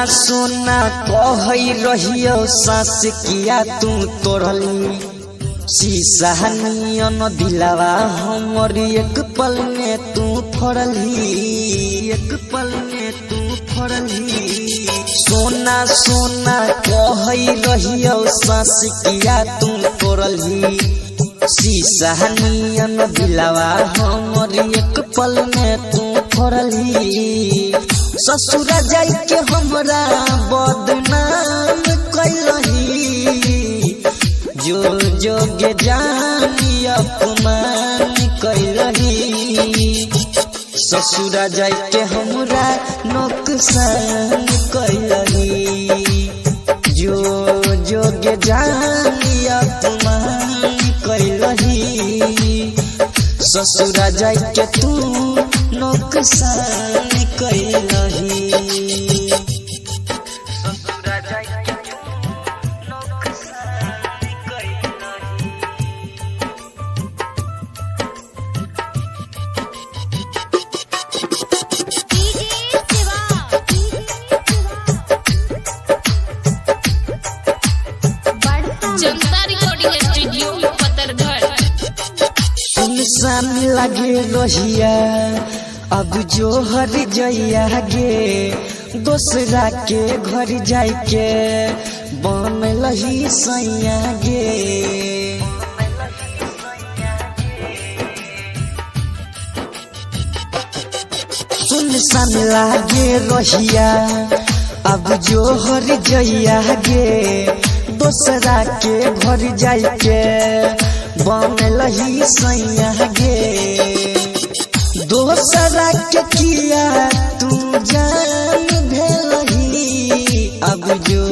सोना कह रहियो सास किया तू तोड़ली शीशा नियन दिलावा हमर एक पल में तू फोड़ली एक पल में तू फोड़ली। सोना कह रहियो सास किया तू तोड़ली शीशा नियन दिलावा हमर एक पल में तू फोड़ली। ससुर जाई के हमरा बदनाम कैलही जो जोगे जानी अपमान कैलही। ससुर जाई के हमरा नुकसान कैलही जो जोगे जानी अपमान कैलही। ससुर जाई के तू नुकसान कैलही। जनता रिकॉर्डिंग स्टूडियो पतरघर। सुनसान लगे रहिया अब जो हर जइया गे दोसरा के घर जाय के बनलही सैया गे। सुनसान लागे रहिया अब जो हर जइया गे दोसरा के घर जाय के बनलही सैया गे। दोसरा के किया तू जान भेलही अब जो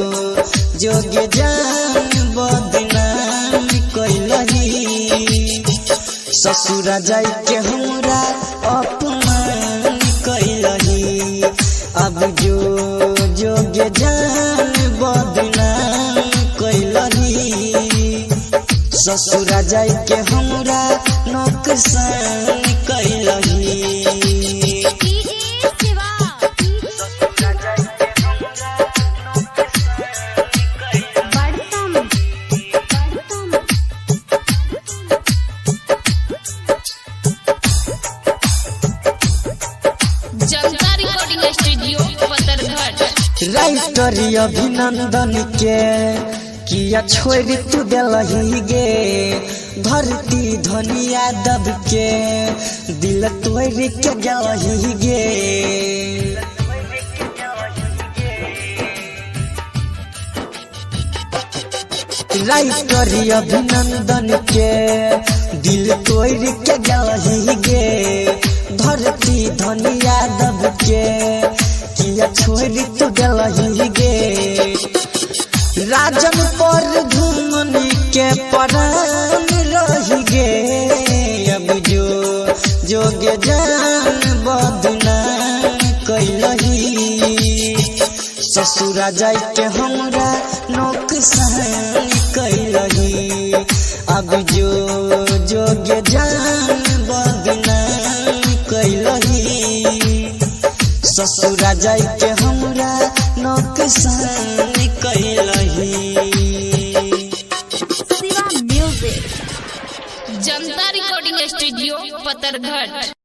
जोगे जान बदनाम कैलही। ससुर जाय के हमरा अपमान कैलही अब जो जोगे जान बदनाम कैलही। ससुर जाय के हमरा नुकसान कैलही। जनता रिकॉर्डिंग स्टूडियो पतरघर। राइटर अभिनंदन के किया छोड़ तू दिलही गे धरती धनिया दब के दिल तोड़ के गलही गे। राइटर अभिनंदन के दिल तोड़ के गलही गे धरती धनिया दब के किया छोड़ तू दिलही गे। राजन पर घूमन के परान रही गे अब जो जोगे जान बदनाम कैलही। ससुर जाय के हमरा नुकसान कैलही अब जो जोगे जान बदनाम कैलही। ससुर जाय के हमरा नुकसान कैलही। जनता रिकॉर्डिंग स्टूडियो पतरघर।